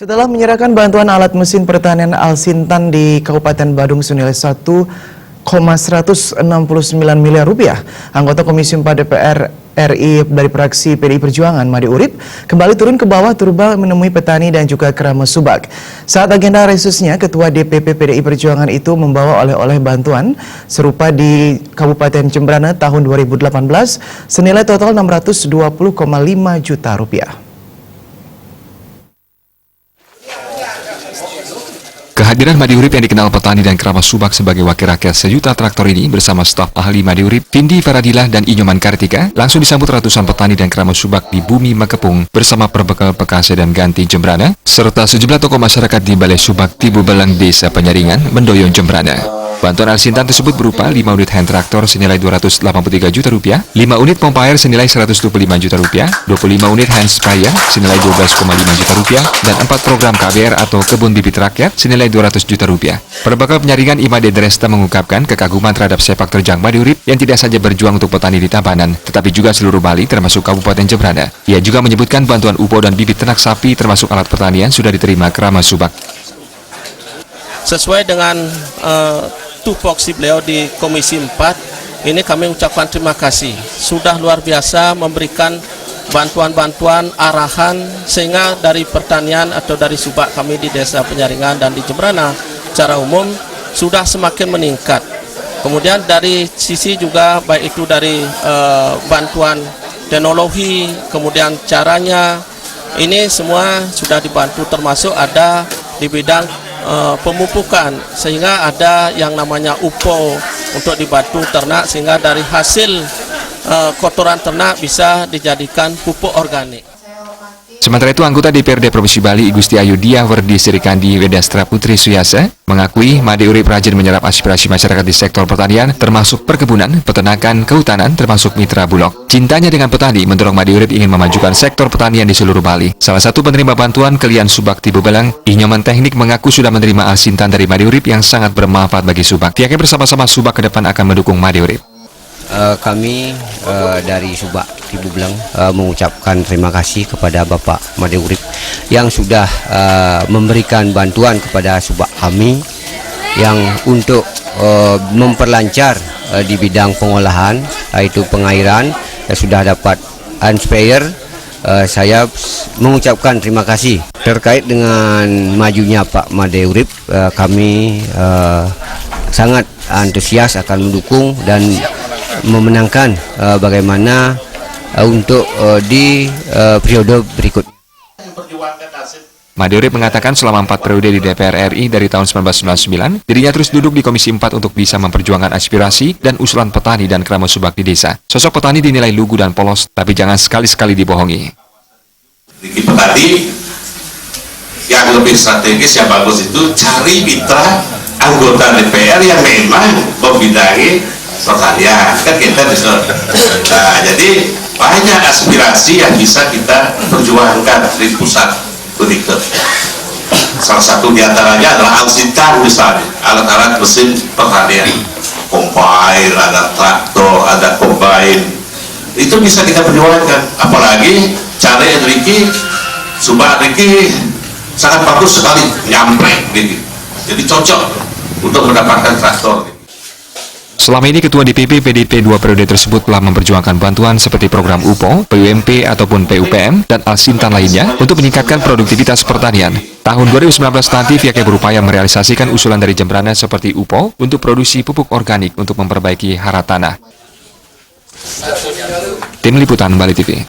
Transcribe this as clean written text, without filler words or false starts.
Setelah menyerahkan bantuan alat mesin pertanian Al-Sintan di Kabupaten Badung senilai 1,169 miliar rupiah, anggota Komisi 4 DPR RI dari fraksi PDI Perjuangan Made Urip kembali turun ke bawah turba menemui petani dan juga keramas Subak. Saat agenda resusnya, Ketua DPP PDI Perjuangan itu membawa oleh-oleh bantuan serupa di Kabupaten Jembrana tahun 2018 senilai total 620,5 juta rupiah. Kehadiran Made Urip yang dikenal petani dan keramas Subak sebagai wakil rakyat sejuta traktor ini bersama staf ahli Made Urip, Vindi Faradilah dan Inyoman Kartika langsung disambut ratusan petani dan keramas Subak di Bumi Makepung bersama perbekal Pekase dan Ganti Jembrana, serta sejumlah tokoh masyarakat di Balai Subak Tibu Belang Desa Penyaringan, Mendoyong Jembrana. Bantuan Al-Sintan tersebut berupa 5 unit hand traktor senilai 283 juta rupiah, 5 unit pompa air senilai 125 juta rupiah, 25 unit hand sprayer senilai 12,5 juta rupiah, dan 4 program KBR atau Kebun Bibit Rakyat senilai 200 juta rupiah. Perbekal Penyaringan Imade Dresta mengungkapkan kekaguman terhadap sepak terjang Made Urip yang tidak saja berjuang untuk petani di Tabanan, tetapi juga seluruh Bali termasuk Kabupaten Jembrana. Ia juga menyebutkan bantuan UPO dan bibit ternak sapi termasuk alat pertanian sudah diterima keramas Subak. Sesuai dengan tupoksi beliau di Komisi 4, ini kami ucapkan terima kasih. Sudah luar biasa memberikan bantuan-bantuan, arahan, sehingga dari pertanian atau dari Subak kami di Desa Penyaringan dan di Jembrana secara umum sudah semakin meningkat. Kemudian dari sisi juga baik itu dari bantuan teknologi, kemudian caranya, ini semua sudah dibantu, termasuk ada di bidang pemupukan, sehingga ada yang namanya UPO untuk dibantu ternak, sehingga dari hasil kotoran ternak bisa dijadikan pupuk organik. Sementara itu, anggota DPRD Provinsi Bali Igusti Ayudia Werdi Sirikandi Wedastra Putri Suyasa mengakui Made Urip rajin menyerap aspirasi masyarakat di sektor pertanian, termasuk perkebunan, peternakan, kehutanan, termasuk mitra bulog. Cintanya dengan petani mendorong Made Urip ingin memajukan sektor pertanian di seluruh Bali. Salah satu penerima bantuan Kelian Subak Tibu Belang, Inyoman Teknik, mengaku sudah menerima Al-Sintan dari Made Urip yang sangat bermanfaat bagi Subak. Pihaknya bersama-sama Subak ke depan akan mendukung Made Urip. Kami dari Subak Tibu Belang mengucapkan terima kasih kepada Bapak Made Urip yang sudah memberikan bantuan kepada Subak kami yang untuk memperlancar di bidang pengolahan, yaitu pengairan, sudah dapat hand sprayer. Saya mengucapkan terima kasih. Terkait dengan majunya Pak Made Urip, kami sangat antusias akan mendukung dan memenangkan bagaimana untuk di periode berikut. Made Urip mengatakan selama 4 periode di DPR RI dari tahun 1999, dirinya terus duduk di Komisi 4 untuk bisa memperjuangkan aspirasi dan usulan petani dan keramas Subak di desa. Sosok petani dinilai lugu dan polos, tapi jangan sekali-sekali dibohongi. Di petani yang lebih strategis yang bagus itu cari mitra anggota DPR yang memang membidangi pertanian, kan kita bisa. Nah, jadi banyak aspirasi yang bisa kita perjuangkan di pusat berikut. Salah satu diantaranya adalah Al-Sintan, misalnya alat-alat mesin pertanian, combine, ada traktor, ada combine, itu bisa kita perjuangkan. Apalagi cara Enrique Subak Enrique sangat bagus sekali, nyampe gitu. Jadi cocok untuk mendapatkan traktor. Selama ini Ketua DPP PDIP 2 periode tersebut telah memperjuangkan bantuan seperti program UPO, PUMP ataupun PUPM, dan Al-Sintan lainnya untuk meningkatkan produktivitas pertanian. Tahun 2019 nanti pihaknya berupaya merealisasikan usulan dari Jembrana seperti UPO untuk produksi pupuk organik untuk memperbaiki hara tanah. Tim Liputan Bali TV.